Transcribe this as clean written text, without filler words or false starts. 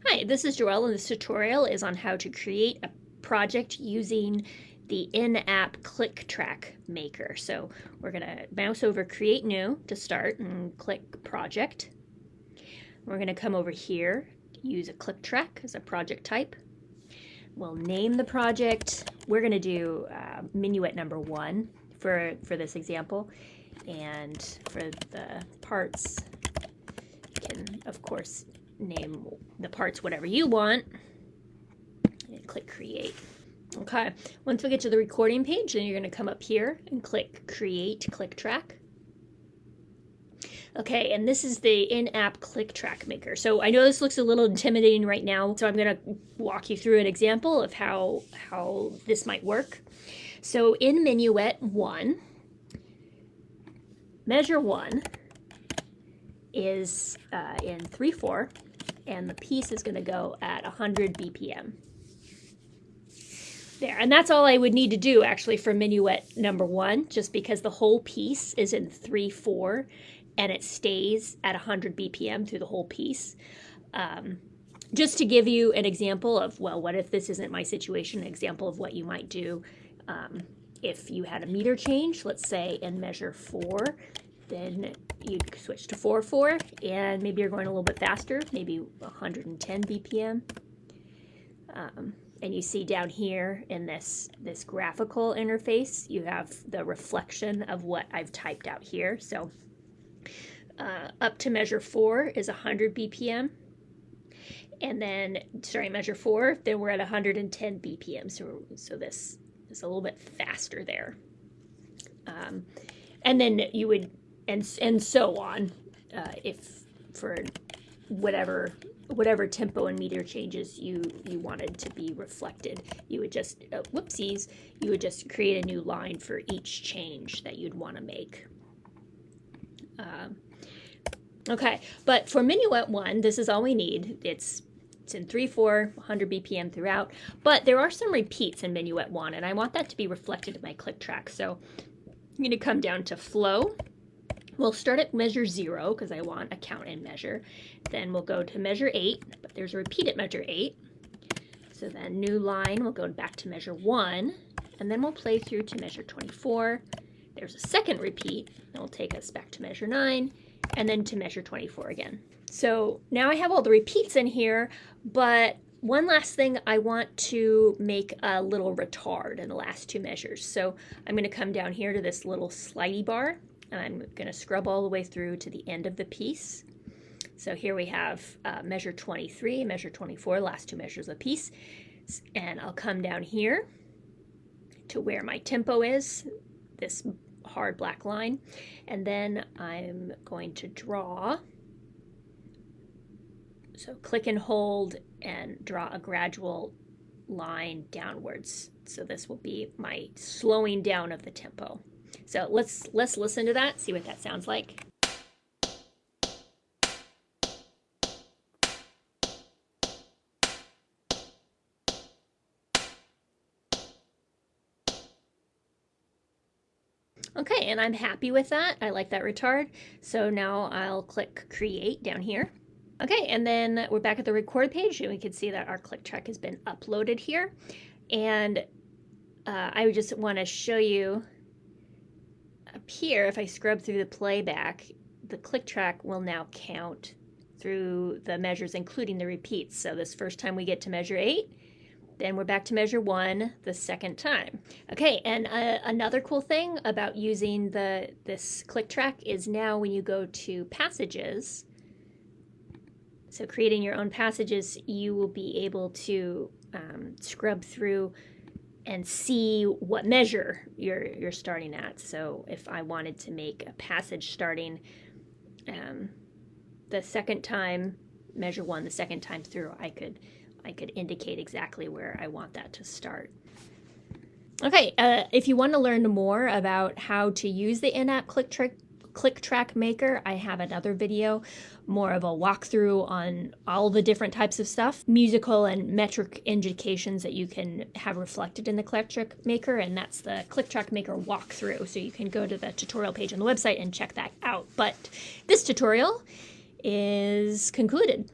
Hi, this is Joelle, and this tutorial is on how to create a project using the in-app click track maker. So we're going to mouse over Create New to start and click Project. We're going to come over here, use a click track as a project type. We'll name the project. We're going to do minuet number 1 for this example. And for the parts, you can, of course, name the parts whatever you want and click create. Okay, once we get to the recording page, then you're going to come up here and click create click track. Okay, and this is the in-app click track maker. So I know this looks a little intimidating right now, so I'm going to walk you through an example of how this might work. So in minuet 1, measure 1 is in 3/4, and the piece is going to go at 100 BPM. There, and that's all I would need to do actually for minuet number 1, just because the whole piece is in 3/4 and it stays at 100 BPM through the whole piece. Just to give you an example of, well, what if this isn't my situation, an example of what you might do if you had a meter change, let's say in measure 4, then you'd switch to 4/4, and maybe you're going a little bit faster, maybe 110 BPM. And you see down here in this graphical interface, you have the reflection of what I've typed out here. So up to measure 4 is 100 BPM. And then starting measure 4, then we're at 110 BPM. So this is a little bit faster there. And then you would, and so on, if for whatever tempo and meter changes you wanted to be reflected, you would just, whoopsies, you would just create a new line for each change that you'd want to make. Okay, but for minuet 1, this is all we need. It's in 3/4, 100 BPM throughout, but there are some repeats in minuet 1, and I want that to be reflected in my click track. So I'm going to come down to flow. We'll start at measure 0 because I want a count and measure. Then we'll go to measure 8, but there's a repeat at measure 8. So then new line, we'll go back to measure 1, and then we'll play through to measure 24. There's a second repeat, that will take us back to measure 9, and then to measure 24 again. So now I have all the repeats in here, but one last thing, I want to make a little retard in the last 2 measures. So I'm going to come down here to this little slidey bar, and I'm going to scrub all the way through to the end of the piece. So here we have measure 23, measure 24, last 2 measures of the piece. And I'll come down here to where my tempo is, this hard black line. And then I'm going to draw. So click and hold and draw a gradual line downwards. So this will be my slowing down of the tempo. So let's listen to that, see what that sounds like. Okay, and I'm happy with that. I like that retard. So now I'll click create down here. Okay, and then we're back at the record page, and we can see that our click track has been uploaded here. And I just want to show you up here, if I scrub through the playback, the click track will now count through the measures, including the repeats. So this first time we get to measure 8, then we're back to measure 1 the second time. Okay, and another cool thing about using this click track is now when you go to passages, so creating your own passages, you will be able to scrub through and see what measure you're starting at. So if I wanted to make a passage starting the second time, measure 1 the second time through, I could indicate exactly where I want that to start. Okay, if you want to learn more about how to use the in-app click track maker, I have another video, more of a walkthrough on all the different types of stuff, musical and metric indications that you can have reflected in the click track maker, and that's the click track maker walkthrough. So you can go to the tutorial page on the website and check that out. But this tutorial is concluded.